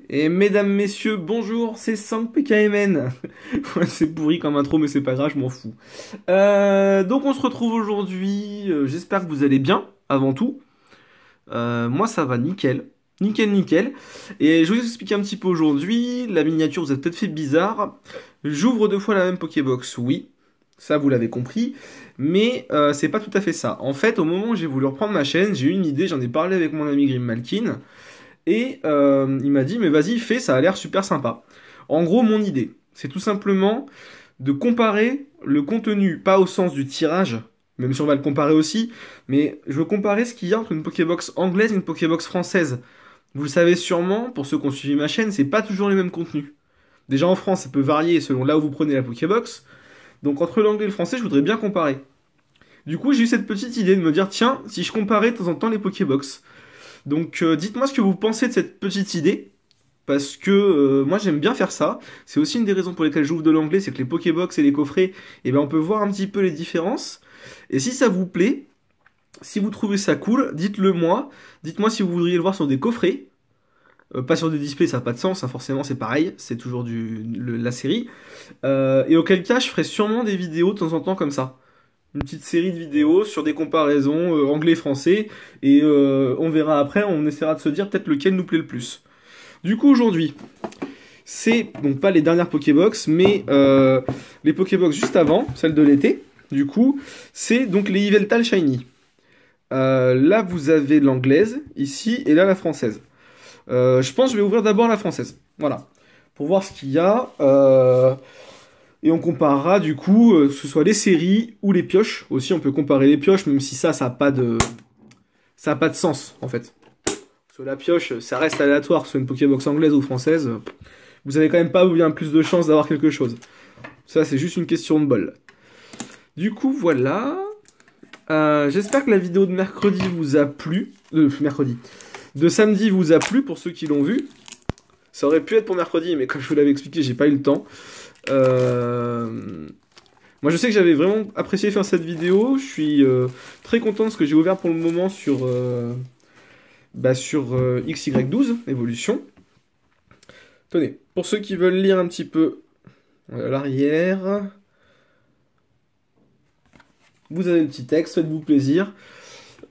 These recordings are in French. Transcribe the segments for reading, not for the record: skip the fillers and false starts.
Et mesdames, messieurs, bonjour, c'est 5PKMN. Ouais, c'est pourri comme intro, mais c'est pas grave, je m'en fous. Donc on se retrouve aujourd'hui, j'espère que vous allez bien, avant tout. Moi ça va nickel, nickel, nickel. Et je vais vous expliquer un petit peu aujourd'hui, la miniature vous a peut-être fait bizarre. J'ouvre deux fois la même Pokébox, oui, ça vous l'avez compris. Mais c'est pas tout à fait ça. En fait, au moment où j'ai voulu reprendre ma chaîne, j'ai eu une idée, j'en ai parlé avec mon ami Grim Malkin. Et il m'a dit, mais vas-y, fais, ça a l'air super sympa. En gros, mon idée, c'est tout simplement de comparer le contenu, pas au sens du tirage, même si on va le comparer aussi, mais je veux comparer ce qu'il y a entre une Pokébox anglaise et une Pokébox française. Vous le savez sûrement, pour ceux qui ont suivi ma chaîne, c'est pas toujours les mêmes contenus. Déjà en France, ça peut varier selon là où vous prenez la Pokébox. Donc entre l'anglais et le français, je voudrais bien comparer. Du coup, j'ai eu cette petite idée de me dire, tiens, si je comparais de temps en temps les Pokébox. Donc dites-moi ce que vous pensez de cette petite idée, parce que moi j'aime bien faire ça. C'est aussi une des raisons pour lesquelles j'ouvre de l'anglais, c'est que les Pokébox et les coffrets, eh ben, on peut voir un petit peu les différences. Et si ça vous plaît, si vous trouvez ça cool, dites-le moi. Dites-moi si vous voudriez le voir sur des coffrets. Pas sur des displays, ça n'a pas de sens, hein, forcément c'est pareil, c'est toujours la série. Et auquel cas je ferai sûrement des vidéos de temps en temps comme ça. Une petite série de vidéos sur des comparaisons anglais-français, et on verra après, on essaiera de se dire peut-être lequel nous plaît le plus. Du coup aujourd'hui, c'est donc pas les dernières Pokébox, mais les Pokébox juste avant, celles de l'été, du coup, c'est donc les Yveltal Shiny. Là vous avez l'anglaise, ici, et là la française. Je pense que je vais ouvrir d'abord la française, voilà, pour voir ce qu'il y a. Et on comparera du coup, que ce soit les séries ou les pioches. Aussi, on peut comparer les pioches, même si ça n'a pas de sens, en fait. Parce que la pioche, ça reste aléatoire, que ce soit une Pokébox anglaise ou française. Vous avez quand même pas bien plus de chances d'avoir quelque chose. Ça, c'est juste une question de bol. Du coup, voilà. J'espère que la vidéo de mercredi vous a plu. De samedi vous a plu, pour ceux qui l'ont vu. Ça aurait pu être pour mercredi, mais comme je vous l'avais expliqué, j'ai pas eu le temps. Moi je sais que j'avais vraiment apprécié faire cette vidéo. Je suis très content de ce que j'ai ouvert pour le moment sur XY12 Evolution. Tenez, pour ceux qui veulent lire un petit peu à l'arrière, vous avez le petit texte, faites-vous plaisir.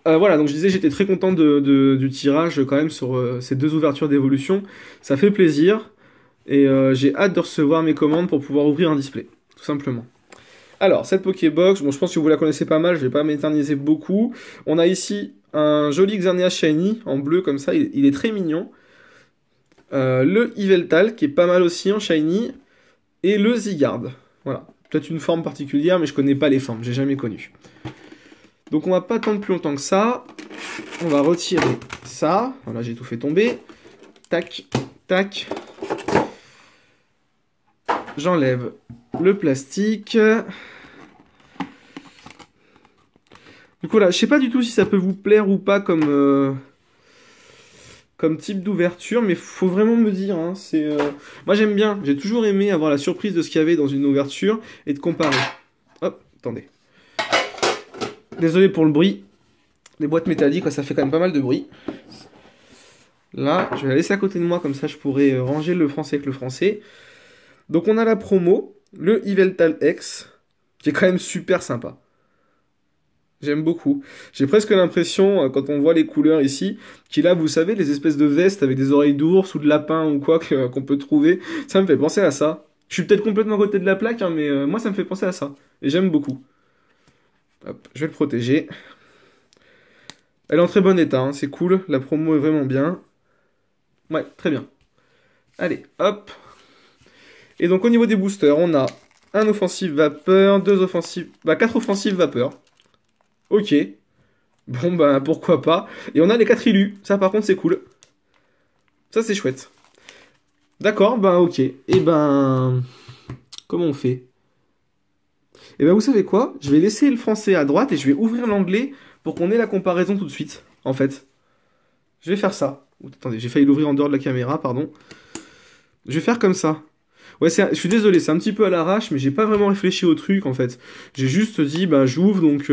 Voilà, donc je disais, j'étais très content du tirage quand même sur ces deux ouvertures d'évolution. Ça fait plaisir. Et j'ai hâte de recevoir mes commandes pour pouvoir ouvrir un display, tout simplement. Alors, cette Pokébox, bon, je pense que vous la connaissez pas mal, je vais pas m'éterniser beaucoup. On a ici un joli Xerneas Shiny, en bleu comme ça, il est très mignon. Le Yveltal, qui est pas mal aussi en Shiny. Et le Zygarde, voilà. Peut-être une forme particulière, mais je connais pas les formes, j'ai jamais connu. Donc on va pas attendre plus longtemps que ça. On va retirer ça. Voilà, j'ai tout fait tomber. Tac, tac. J'enlève le plastique. Du coup là, je sais pas du tout si ça peut vous plaire ou pas comme type d'ouverture, mais faut vraiment me dire. Hein, moi j'aime bien, j'ai toujours aimé avoir la surprise de ce qu'il y avait dans une ouverture et de comparer. Hop, attendez. Désolé pour le bruit. Les boîtes métalliques, ça fait quand même pas mal de bruit. Là, je vais la laisser à côté de moi, comme ça je pourrais ranger le français avec le français. Donc on a la promo, le Yveltal X, qui est quand même super sympa. J'aime beaucoup. J'ai presque l'impression, quand on voit les couleurs ici, qu'il a, vous savez, les espèces de vestes avec des oreilles d'ours ou de lapin ou quoi qu'on peut trouver. Ça me fait penser à ça. Je suis peut-être complètement à côté de la plaque, hein, mais moi ça me fait penser à ça. Et j'aime beaucoup. Hop, je vais le protéger. Elle est en très bon état, hein, c'est cool. La promo est vraiment bien. Ouais, très bien. Allez, hop. Et donc au niveau des boosters, on a un offensive vapeur, deux offensives... Bah 4 offensives vapeur. Ok. Bon bah pourquoi pas. Et on a les 4 illus. Ça par contre c'est cool. Ça c'est chouette. D'accord, bah ok. Et ben... Comment on fait? Et ben vous savez quoi? Je vais laisser le français à droite et je vais ouvrir l'anglais pour qu'on ait la comparaison tout de suite, en fait. Je vais faire ça. Attendez, j'ai failli l'ouvrir en dehors de la caméra, pardon. Je vais faire comme ça. Ouais, je suis désolé, c'est un petit peu à l'arrache, mais j'ai pas vraiment réfléchi au truc, en fait. J'ai juste dit, bah, j'ouvre, donc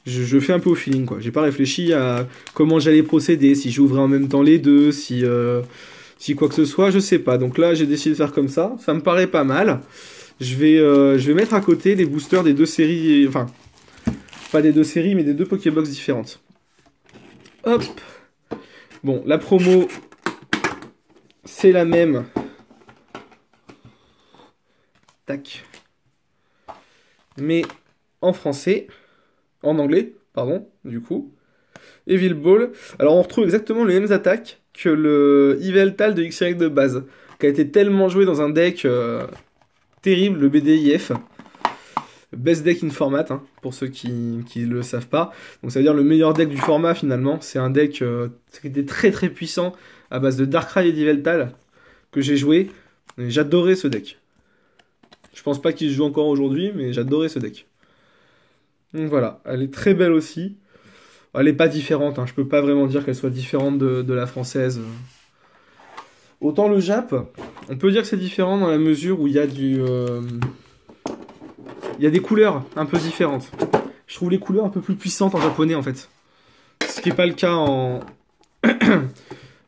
je fais un peu au feeling, quoi. J'ai pas réfléchi à comment j'allais procéder, si j'ouvrais en même temps les deux, si si quoi que ce soit, je sais pas. Donc là, j'ai décidé de faire comme ça. Ça me paraît pas mal. Je vais mettre à côté les boosters des deux séries, enfin, pas des deux séries, mais des deux Pokébox différentes. Hop. Bon, la promo, c'est la même. Tac. Mais en français, en anglais, pardon, du coup. Evil Ball. Alors on retrouve exactement les mêmes attaques que le Yveltal de XY de base, qui a été tellement joué dans un deck terrible, le BDIF. Best deck in format, hein, pour ceux qui le savent pas. Donc ça veut dire le meilleur deck du format finalement. C'est un deck qui était très très puissant à base de Darkrai et d'Yveltal que j'ai joué. J'adorais ce deck. Je pense pas qu'il se joue encore aujourd'hui, mais j'adorais ce deck. Donc voilà, elle est très belle aussi. Elle est pas différente, hein. Je peux pas vraiment dire qu'elle soit différente de la française. Autant le Jap, on peut dire que c'est différent dans la mesure où il y a il y a des couleurs un peu différentes. Je trouve les couleurs un peu plus puissantes en japonais en fait. Ce qui n'est pas le cas en...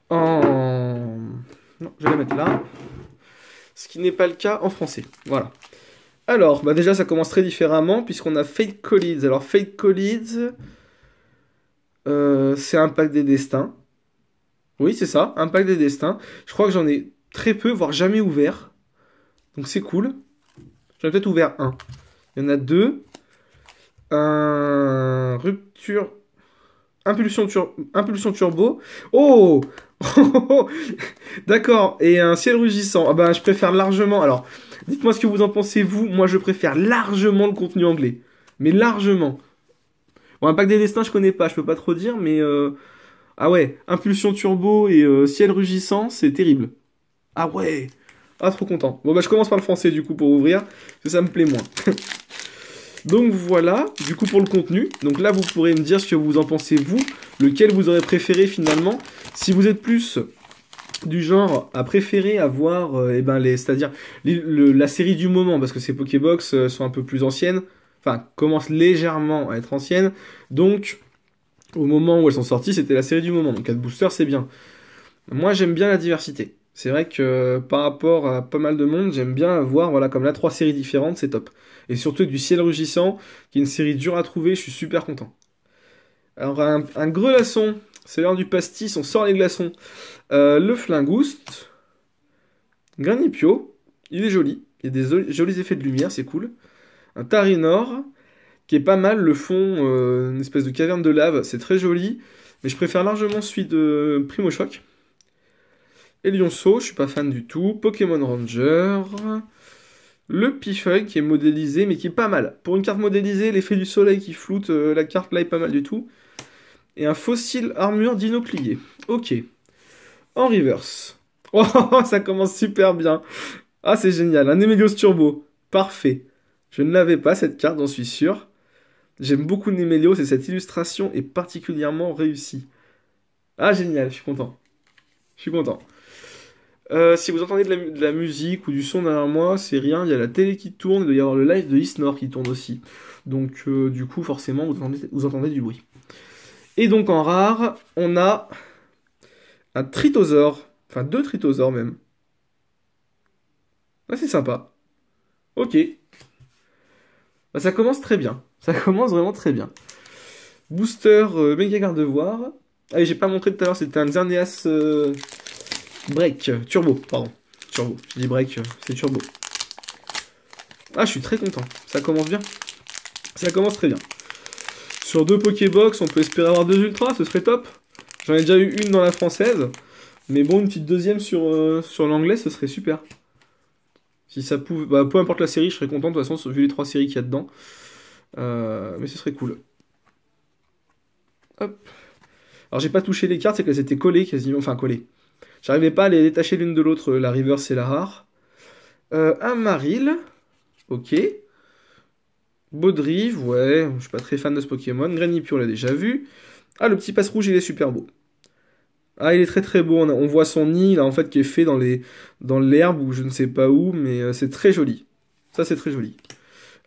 Non, je vais la mettre là. Ce qui n'est pas le cas en français. Voilà. Alors, bah déjà ça commence très différemment puisqu'on a Fate Collids. Alors Fate Collids, c'est un pack des destins. Oui, c'est ça, un pack des destins. Je crois que j'en ai très peu, voire jamais ouvert. Donc c'est cool. J'en ai peut-être ouvert un. Il y en a deux. Un rupture... Impulsion turbo. Oh, d'accord. Et un ciel rugissant. Ah ben, je préfère largement... Alors, dites-moi ce que vous en pensez, vous. Moi, je préfère largement le contenu anglais. Mais largement. Bon, un pack des destins, je connais pas. Je peux pas trop dire, mais... Ah ouais, impulsion turbo et ciel rugissant, c'est terrible. Ah ouais. Ah, trop content. Bon, bah, je commence par le français, du coup, pour ouvrir. Parce que ça me plaît moins. Donc voilà, du coup pour le contenu. Donc là vous pourrez me dire ce que vous en pensez vous, lequel vous aurez préféré finalement. Si vous êtes plus du genre à préférer avoir c'est-à-dire la série du moment, parce que ces Pokébox sont un peu plus anciennes, enfin commencent légèrement à être anciennes, donc au moment où elles sont sorties c'était la série du moment, donc 4 boosters c'est bien. Moi j'aime bien la diversité. C'est vrai que par rapport à pas mal de monde, j'aime bien avoir, voilà, comme là, 3 séries différentes, c'est top. Et surtout du ciel rugissant, qui est une série dure à trouver, je suis super content. Alors un grelasson, c'est l'heure du pastis, on sort les glaçons. Le Flingouste, Granipio, il est joli, il y a des jolis effets de lumière, c'est cool. Un Tarinor, qui est pas mal, le fond, une espèce de caverne de lave, c'est très joli, mais je préfère largement celui de Primo Choc. Et Lionceau, je suis pas fan du tout. Pokémon Ranger. Le Pifeuille qui est modélisé, mais qui est pas mal. Pour une carte modélisée, l'effet du soleil qui floute, la carte là est pas mal du tout. Et un fossile armure d'inoclié. Ok. En reverse. Oh, ça commence super bien. Ah, c'est génial. Un Némélios Turbo. Parfait. Je ne l'avais pas cette carte, j'en suis sûr. J'aime beaucoup Némélios et cette illustration est particulièrement réussie. Ah, génial, je suis content. Je suis content. Si vous entendez de la musique ou du son derrière moi, c'est rien, il y a la télé qui tourne, il doit y avoir le live de Isnor qui tourne aussi. Donc du coup, forcément, vous entendez du bruit. Et donc en rare, on a un Tritosaure, enfin 2 Tritosaures même. Ah, c'est sympa. Ok. Bah, ça commence très bien. Ça commence vraiment très bien. Booster Méga Gardevoir. Ah, et j'ai pas montré tout à l'heure, c'était un Xerneas... Break, turbo, pardon. Turbo, je dis break, c'est turbo. Ah, je suis très content, ça commence bien. Ça commence très bien. Sur 2 Pokébox, on peut espérer avoir 2 ultras, ce serait top. J'en ai déjà eu une dans la française. Mais bon, une petite deuxième sur l'anglais, ce serait super. Si ça pouvait... Bah, peu importe la série, je serais content, de toute façon, vu les 3 séries qu'il y a dedans. Mais ce serait cool. Hop. Alors, j'ai pas touché les cartes, c'est qu'elles étaient collées quasiment, enfin collées. J'arrivais pas à les détacher l'une de l'autre, la reverse et la rare. Un Maril, ok. Baudrive, ouais, je suis pas très fan de ce Pokémon. Granipio, on l'a déjà vu. Ah, le petit passe rouge, il est super beau. Ah, il est très très beau, on voit son nid, là, en fait, qui est fait dans l'herbe, ou je ne sais pas où, mais c'est très joli. Ça, c'est très joli.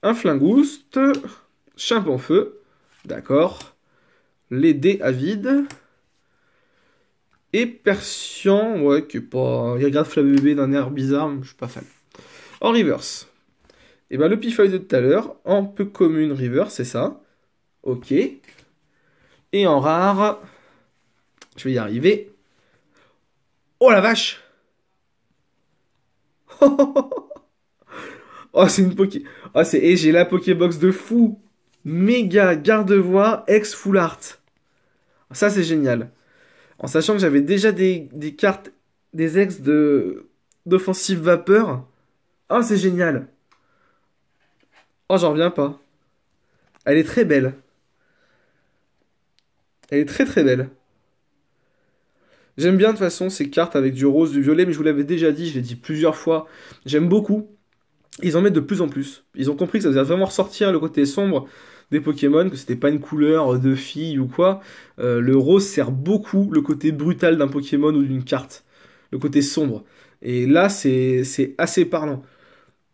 Un Flingouste, Chimpanfeu, d'accord. Les dés à vide. Et Persian, ouais, qui est pas... Il regarde Flabébé d'un air bizarre, mais je suis pas fan. En reverse. Et ben le Pifeuille de tout à l'heure, en peu commune reverse, c'est ça. Ok. Et en rare, je vais y arriver. Oh la vache! Oh, c'est une Poké... Oh, c'est... Et j'ai la Pokébox de fou! Méga Gardevoir ex Full Art. Ça, c'est génial. En sachant que j'avais déjà des cartes, des ex de d'offensive vapeur. Oh, c'est génial. Oh, j'en reviens pas. Elle est très belle. Elle est très très belle. J'aime bien de toute façon ces cartes avec du rose, du violet, mais je vous l'avais déjà dit, je l'ai dit plusieurs fois. J'aime beaucoup. Ils en mettent de plus en plus. Ils ont compris que ça faisait vraiment ressortir le côté sombre des Pokémon, que c'était pas une couleur de fille ou quoi. Le rose sert beaucoup le côté brutal d'un Pokémon ou d'une carte. Le côté sombre. Et là, c'est assez parlant.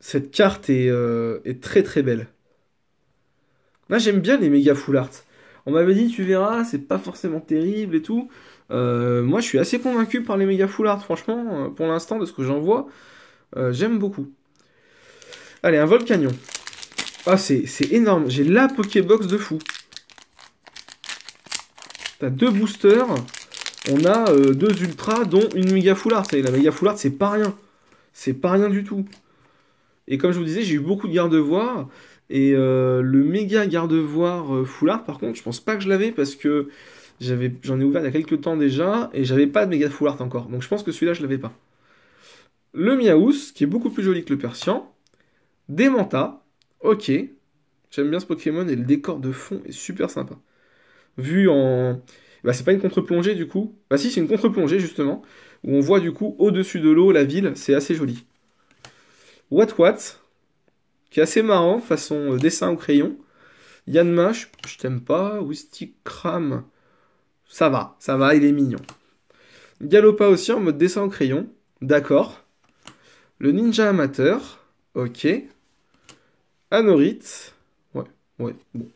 Cette carte est très très belle. Là, j'aime bien les méga full art. On m'avait dit, tu verras, c'est pas forcément terrible et tout. Moi, je suis assez convaincu par les méga full art, franchement, pour l'instant, de ce que j'en vois. J'aime beaucoup. Allez, un Volcanion. Ah, c'est énorme. J'ai la Pokébox de fou. T'as 2 boosters. On a 2 ultras, dont une méga full art. Et la méga full art, c'est pas rien. C'est pas rien du tout. Et comme je vous disais, j'ai eu beaucoup de garde-voire. Et le méga garde-voire full art, par contre, je pense pas que je l'avais parce que j'en ai ouvert il y a quelques temps déjà. Et j'avais pas de méga full art encore. Donc je pense que celui-là, je l'avais pas. Le Miaous, qui est beaucoup plus joli que le Persian. Des Manta. Ok. J'aime bien ce Pokémon et le décor de fond est super sympa. Vu en... Bah, c'est pas une contre-plongée du coup. Bah si, c'est une contre-plongée justement. Où on voit du coup au-dessus de l'eau la ville. C'est assez joli. What, qui est assez marrant, façon dessin au crayon. Yanma, je t'aime pas. Wistikram, ça va, il est mignon. Galopa aussi en mode dessin au crayon. D'accord. Le Ninja Amateur. Ok. Anorith. Ouais, bon.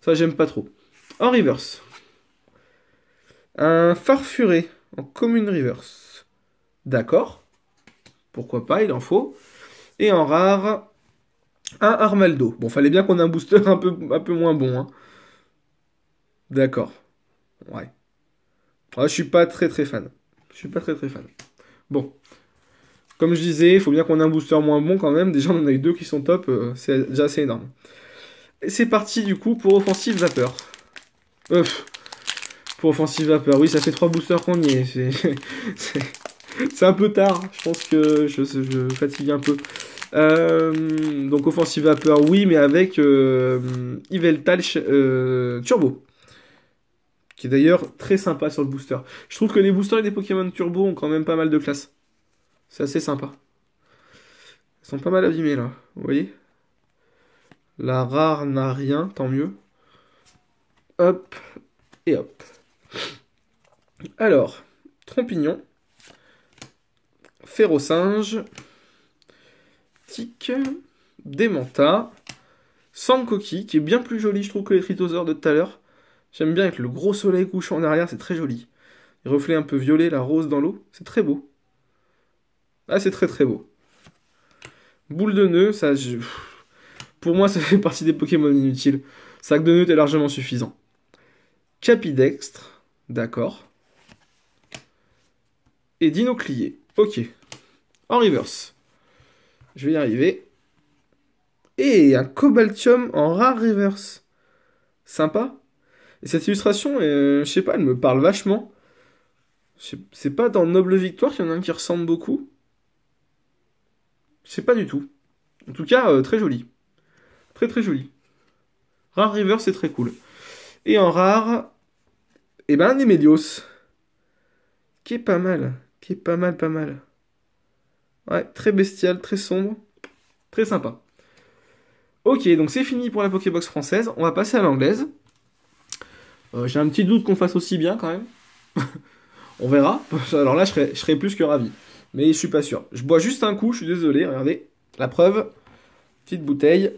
Ça, j'aime pas trop. En reverse. Un Farfuré en commune reverse. D'accord. Pourquoi pas, il en faut. Et en rare, un Armaldo. Bon, fallait bien qu'on ait un booster un peu moins bon. Hein. D'accord. Ouais. Je suis pas très très fan. Je suis pas très très fan. Bon. Comme je disais, il faut bien qu'on ait un booster moins bon quand même. Déjà, on en a eu 2 qui sont top. C'est déjà assez énorme. Et c'est parti du coup pour Offensive Vapeur. Pour Offensive Vapeur. Oui, ça fait 3 boosters qu'on y est. C'est un peu tard. Je pense que je fatigue un peu. Donc Offensive Vapeur, oui, mais avec Yveltal Turbo. Qui est d'ailleurs très sympa sur le booster. Je trouve que les boosters et les Pokémon Turbo ont quand même pas mal de classe. C'est assez sympa. Ils sont pas mal abîmés là, vous voyez? La rare n'a rien, tant mieux. Hop, et hop. Alors, Trompignon, Férocinge, Tic, Démenta, Sankoki, qui est bien plus joli, je trouve, que les Tritosaures de tout à l'heure. J'aime bien avec le gros soleil couchant derrière, c'est très joli. Les reflets un peu violets, la rose dans l'eau, c'est très beau. Ah, c'est très très beau. Boule de nœud, ça, pour moi, ça fait partie des Pokémon inutiles. Sac de nœud est largement suffisant. Capidextre, d'accord. Et Dinoclier, ok. En reverse. Je vais y arriver. Et un Cobaltium en rare reverse. Sympa. Et cette illustration, je sais pas, elle me parle vachement. C'est pas dans Noble Victoire qu'il y en a un qui ressemble beaucoup. Je sais pas du tout. En tout cas, très joli. Très très joli. Rare reverse, c'est très cool. Et en rare, eh ben un Nemelios. Qui est pas mal. Qui est pas mal, pas mal. Ouais, très bestial, très sombre. Très sympa. Ok, donc c'est fini pour la Pokébox française. On va passer à l'anglaise. J'ai un petit doute qu'on fasse aussi bien quand même. On verra. Alors là, je serais plus que ravi. Mais je suis pas sûr. Je bois juste un coup, je suis désolé. Regardez. La preuve. Petite bouteille.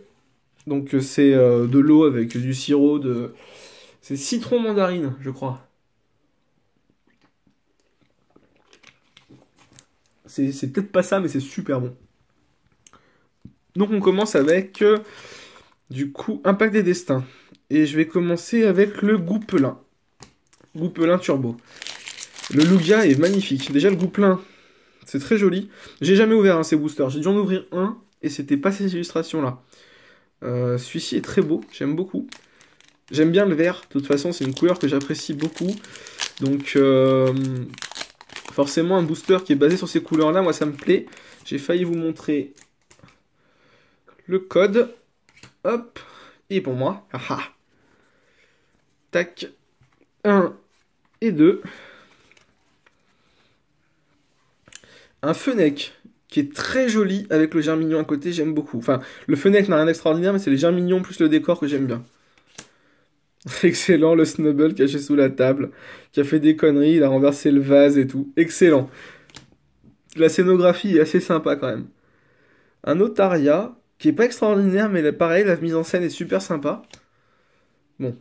Donc c'est de l'eau avec du sirop de... C'est citron mandarine, je crois. C'est peut-être pas ça, mais c'est super bon. Donc on commence avec, du coup, Impact des Destins. Et je vais commencer avec le Goupelin. Goupelin Turbo. Le Lugia est magnifique. Déjà, le Goupelin, c'est très joli. J'ai jamais ouvert ces boosters. J'ai dû en ouvrir un, et c'était pas ces illustrations-là. Celui-ci est très beau, j'aime beaucoup. J'aime bien le vert, de toute façon, c'est une couleur que j'apprécie beaucoup. Donc, forcément, un booster qui est basé sur ces couleurs-là, moi, ça me plaît. J'ai failli vous montrer le code. Hop, et pour moi. Haha. Tac. 1 et 2. Un Fennec qui est très joli avec le germignon à côté, j'aime beaucoup. Enfin, le Fennec n'a rien d'extraordinaire, mais c'est les germignons plus le décor que j'aime bien. Excellent, le Snubble caché sous la table, qui a fait des conneries, il a renversé le vase et tout. Excellent. La scénographie est assez sympa quand même. Un Otaria, qui est pas extraordinaire, mais pareil, la mise en scène est super sympa. Bon,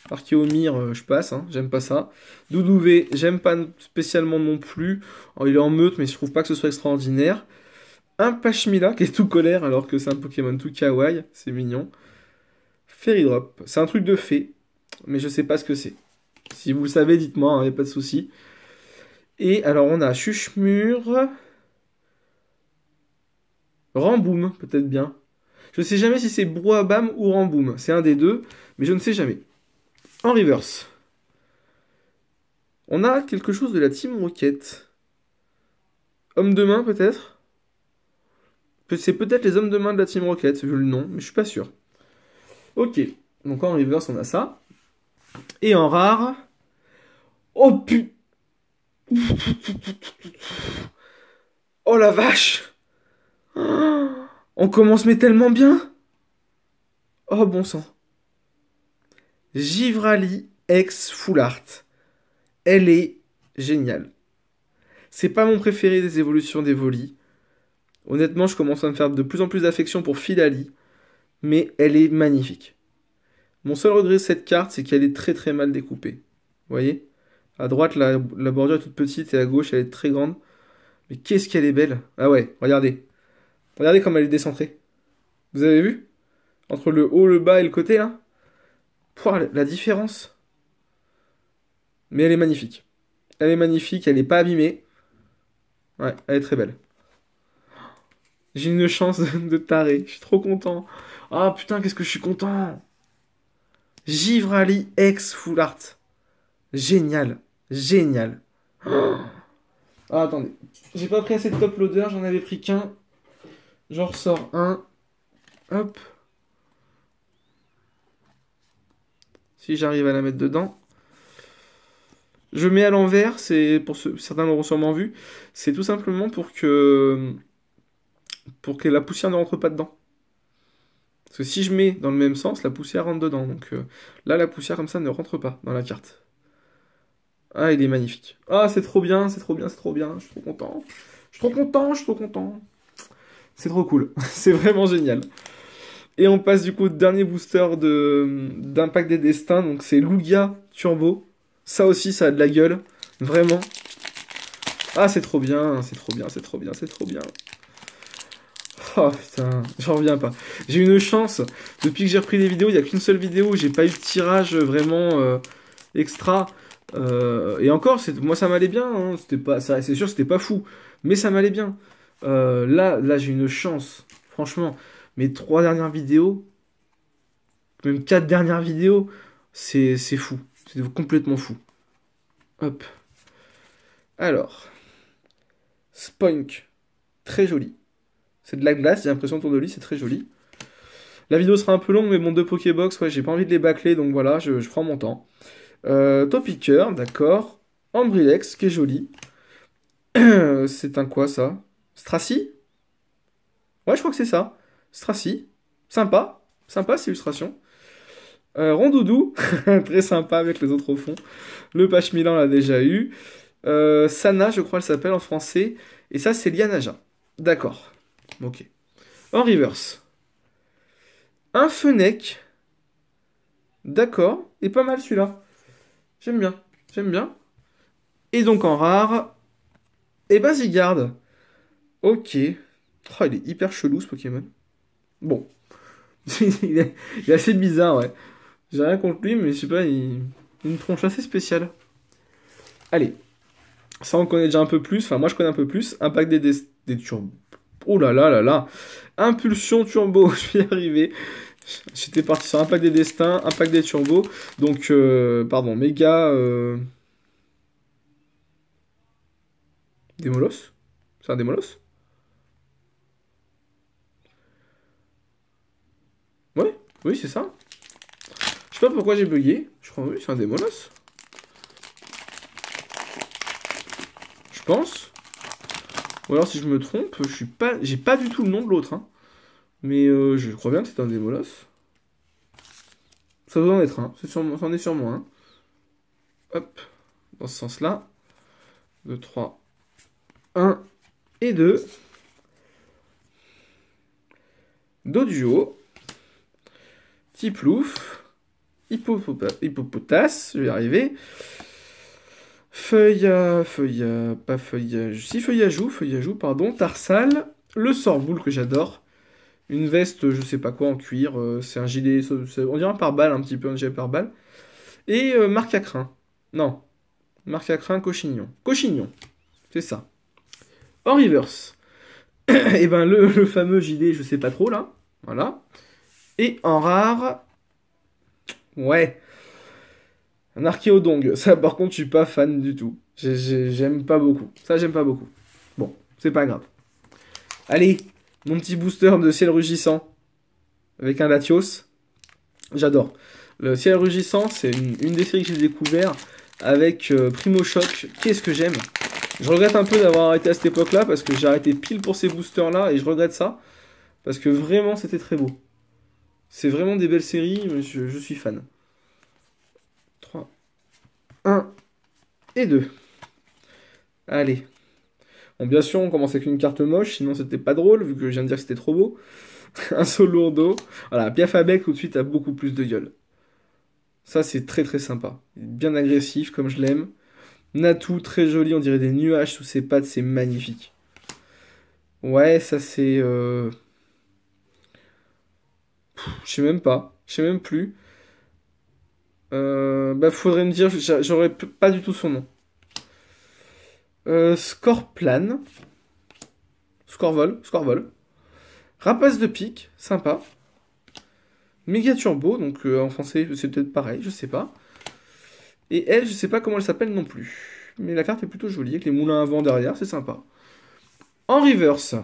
Archéomir, je passe, hein, j'aime pas ça. Doudouvé, j'aime pas spécialement non plus. Alors, il est en meute, mais je trouve pas que ce soit extraordinaire. Un Pachmila, qui est tout colère, alors que c'est un Pokémon tout kawaii, c'est mignon. Fairy-Drop, c'est un truc de fée, mais je sais pas ce que c'est. Si vous le savez, dites-moi, hein, y a pas de souci. Et alors, on a Chuchmur... Ramboom, peut-être bien. Je ne sais jamais si c'est Brouhabam ou Ramboom. C'est un des deux, mais je ne sais jamais. En reverse. On a quelque chose de la Team Rocket. Homme de main, peut-être? C'est peut-être les hommes de main de la Team Rocket, vu le nom, mais je suis pas sûr. Ok. Donc en reverse, on a ça. Et en rare... Oh putain. Oh la vache. On commence mais tellement bien. Oh bon sang. Givrali ex Full Art. Elle est géniale. C'est pas mon préféré des évolutions d'Evoli. Honnêtement, je commence à me faire de plus en plus d'affection pour Filali. Mais elle est magnifique. Mon seul regret de cette carte, c'est qu'elle est très très mal découpée. Vous voyez? À droite, la bordure est toute petite et à gauche, elle est très grande. Mais qu'est-ce qu'elle est belle. Ah ouais, regardez. Regardez comme elle est décentrée. Vous avez vu? Entre le haut, le bas et le côté, là. Pouah, la différence. Mais elle est magnifique. Elle est magnifique, elle n'est pas abîmée. Ouais, elle est très belle. J'ai une chance de taré. Je suis trop content. Ah putain, qu'est-ce que je suis content. Givrali ex Full Art. Génial. Génial. Ah, attendez. J'ai pas pris assez de top loader, j'en avais pris qu'un. J'en ressors un. Hop. Si j'arrive à la mettre dedans. Je mets à l'envers, c'est pour certains l'auront sûrement vu. C'est tout simplement pour que la poussière ne rentre pas dedans. Parce que si je mets dans le même sens, la poussière rentre dedans. Donc là, la poussière comme ça ne rentre pas dans la carte. Ah, il est magnifique. Ah, c'est trop bien, c'est trop bien, c'est trop bien. Je suis trop content. Je suis trop content, je suis trop content. C'est trop cool. C'est vraiment génial. Et on passe du coup au dernier booster d'Impact des Destins. Donc c'est Lugia Turbo. Ça aussi, ça a de la gueule. Vraiment. Ah, c'est trop bien, c'est trop bien, c'est trop bien, c'est trop bien. Oh putain, j'en reviens pas. J'ai une chance. Depuis que j'ai repris les vidéos, il n'y a qu'une seule vidéo où j'ai pas eu de tirage vraiment extra. Et encore, moi ça m'allait bien. Hein. C'était pas, c'est sûr, c'était pas fou. Mais ça m'allait bien. Là j'ai une chance. Franchement, mes 3 dernières vidéos, même 4 dernières vidéos, c'est fou. C'est complètement fou. Hop. Alors. Spoink. Très joli. C'est de la glace, j'ai l'impression autour de lui, c'est très joli. La vidéo sera un peu longue, mais bon, 2 Pokébox, ouais, j'ai pas envie de les bâcler, donc voilà, je prends mon temps. Topiqueur, d'accord. Ambrilex, qui est joli. C'est un quoi, ça? Stracy? Ouais, je crois que c'est ça. Stracy. Sympa. Sympa, cette illustration. Rondoudou. Très sympa avec les autres au fond. Le Pachmilan, l'a déjà eu. Sana, je crois, elle s'appelle en français. Et ça, c'est Lianaja. D'accord. Ok. En reverse. Un Fennec. D'accord. Et pas mal celui-là. J'aime bien. J'aime bien. Et donc en rare. Et ben Zygarde. Ok. Oh, il est hyper chelou ce Pokémon. Bon. Il est assez bizarre, ouais. J'ai rien contre lui, mais je sais pas, il a une tronche assez spéciale. Allez. Ça, on connaît déjà un peu plus. Enfin, moi, je connais un peu plus. Impact des turbos. Oh là là là là. Impulsion turbo. Je vais y arriver. J'étais parti sur Impact des destins, Impact des turbos. Donc, pardon, méga. Démolos? C'est un Démolos? Ouais, oui, c'est ça. Je sais pas pourquoi j'ai bugué. Je crois, oui, c'est un Démolos. Je pense. Ou alors, si je me trompe, je suis pas, j'ai pas du tout le nom de l'autre, hein. Mais je crois bien que c'est un Démolos. Ça doit en être un. C'en est sûrement un. Hop. Dans ce sens-là. 2, 3, 1 et 2. Doduo. Tiplouf. Hippopotas. Je vais y arriver. Pas feuillage. Si feuillajou, pardon. Tarsal. Le Sorboule que j'adore. Une veste, je sais pas quoi, en cuir. C'est un gilet, on dirait un pare-balles, un petit peu un gilet pare-balles. Et marque à crin. Non. Marque à crin, Cochignon. Cochignon. C'est ça. En reverse. Et ben le fameux gilet, je sais pas trop là. Voilà. Et en rare. Ouais. Un Archéodong. Ça, par contre, je suis pas fan du tout. J'aime pas beaucoup. Ça, j'aime pas beaucoup. Bon, c'est pas grave. Allez, mon petit booster de ciel rugissant. Avec un Latios. J'adore. Le ciel rugissant, c'est une des séries que j'ai découvert avec Primo Choc. Qu'est-ce que j'aime. Je regrette un peu d'avoir arrêté à cette époque-là parce que j'ai arrêté pile pour ces boosters-là et je regrette ça. Parce que vraiment, c'était très beau. C'est vraiment des belles séries, je suis fan. 3, 1 et 2. Allez. Bon, bien sûr, on commence avec une carte moche, sinon c'était pas drôle, vu que je viens de dire que c'était trop beau. Un Solourdo. Voilà, Piafabec tout de suite a beaucoup plus de gueule. Ça, c'est très très sympa. Il est bien agressif, comme je l'aime. Natou, très joli, on dirait des nuages sous ses pattes, c'est magnifique. Ouais, ça c'est... Je sais même pas. Je sais même plus. Bah, faudrait me dire, j'aurais pas du tout son nom. Scorplan. Scorvol. Rapace de pique, sympa. Méga Turbo, donc en français c'est peut-être pareil, je sais pas. Et elle, je sais pas comment elle s'appelle non plus. Mais la carte est plutôt jolie, avec les moulins à vent derrière, c'est sympa. En reverse,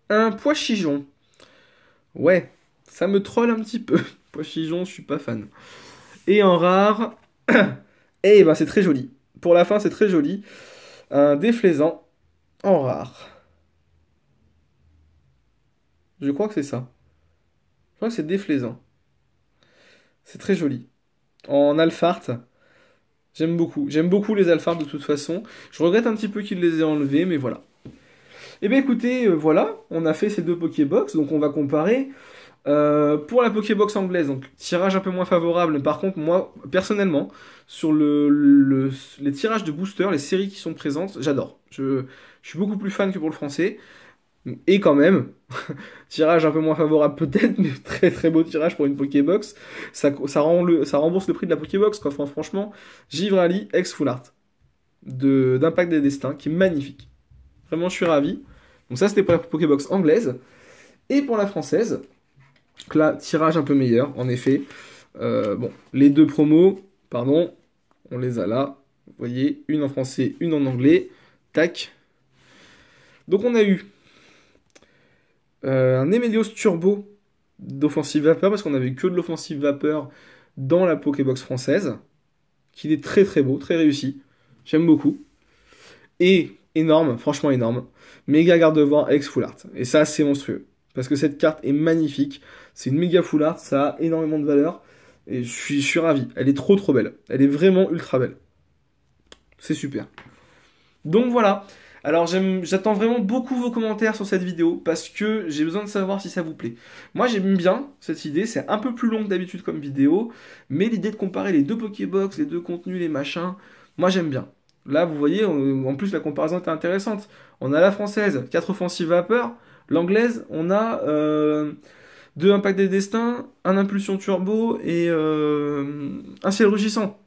un Poichijon. Ouais, ça me troll un petit peu. Poichijon, je suis pas fan. Et en rare, eh ben c'est très joli. Pour la fin, c'est très joli. Un Déflaisant en rare. Je crois que c'est ça. Je crois que c'est Déflaisant. C'est très joli. En Alphart, j'aime beaucoup. J'aime beaucoup les Alphart de toute façon. Je regrette un petit peu qu'ils les aient enlevés, mais voilà. Et bien écoutez, voilà, on a fait ces deux Pokébox, donc on va comparer. Pour la Pokébox anglaise, donc tirage un peu moins favorable, mais par contre, moi, personnellement, sur les tirages de booster, les séries qui sont présentes, j'adore. Je suis beaucoup plus fan que pour le français. Et quand même, tirage un peu moins favorable peut-être, mais très très beau tirage pour une Pokébox. Ça rembourse le prix de la Pokébox, quoi. Enfin, franchement, Givrali ex Full Art d'Impact des Destins, qui est magnifique. Vraiment, je suis ravi. Donc ça, c'était pour la Pokébox anglaise. Et pour la française, donc là, tirage un peu meilleur, en effet. Bon, les deux promos, pardon, on les a là. Vous voyez, une en français, une en anglais. Tac. Donc on a eu un Emelios Turbo d'offensive vapeur, parce qu'on avait que de l'offensive vapeur dans la Pokébox française, qui est très très beau, très réussi. J'aime beaucoup. Et énorme, franchement énorme. Méga garde-vent avec Full Art. Et ça, c'est monstrueux. Parce que cette carte est magnifique. C'est une méga Full Art, ça a énormément de valeur. Et je suis ravi. Elle est trop trop belle. Elle est vraiment ultra belle. C'est super. Donc voilà. Alors j'attends vraiment beaucoup vos commentaires sur cette vidéo parce que j'ai besoin de savoir si ça vous plaît. Moi j'aime bien cette idée, c'est un peu plus long que d'habitude comme vidéo, mais l'idée de comparer les deux Pokébox, les deux contenus, les machins, moi j'aime bien. Là, vous voyez, en plus, la comparaison est intéressante. On a la française, 4 offensives vapeur. L'anglaise, on a 2 impacts des destins, un impulsion turbo et un ciel rugissant.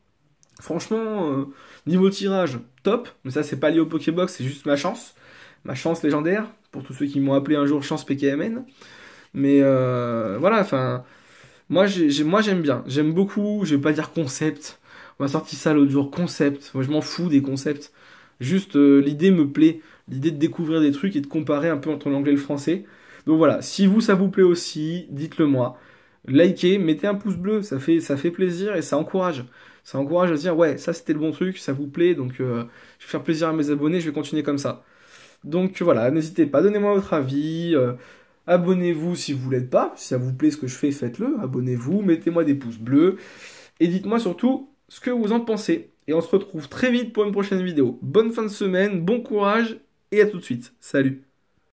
Franchement, niveau tirage, top. Mais ça, c'est pas lié au Pokébox, c'est juste ma chance. Ma chance légendaire, pour tous ceux qui m'ont appelé un jour chance PKMN. Mais voilà, enfin, moi j'aime bien. J'aime beaucoup, je vais pas dire concept. On m'a sorti ça l'autre jour, concept. Moi je m'en fous des concepts. Juste, l'idée me plaît. L'idée de découvrir des trucs et de comparer un peu entre l'anglais et le français. Donc voilà, si vous, ça vous plaît aussi, dites-le moi. Likez, mettez un pouce bleu, ça fait plaisir et ça encourage. Ça encourage à se dire, ouais, ça c'était le bon truc, ça vous plaît, donc je vais faire plaisir à mes abonnés, je vais continuer comme ça. Donc voilà, n'hésitez pas, donnez-moi votre avis, abonnez-vous si vous ne l'êtes pas, si ça vous plaît ce que je fais, faites-le, abonnez-vous, mettez-moi des pouces bleus, et dites-moi surtout ce que vous en pensez. Et on se retrouve très vite pour une prochaine vidéo. Bonne fin de semaine, bon courage, et à tout de suite. Salut!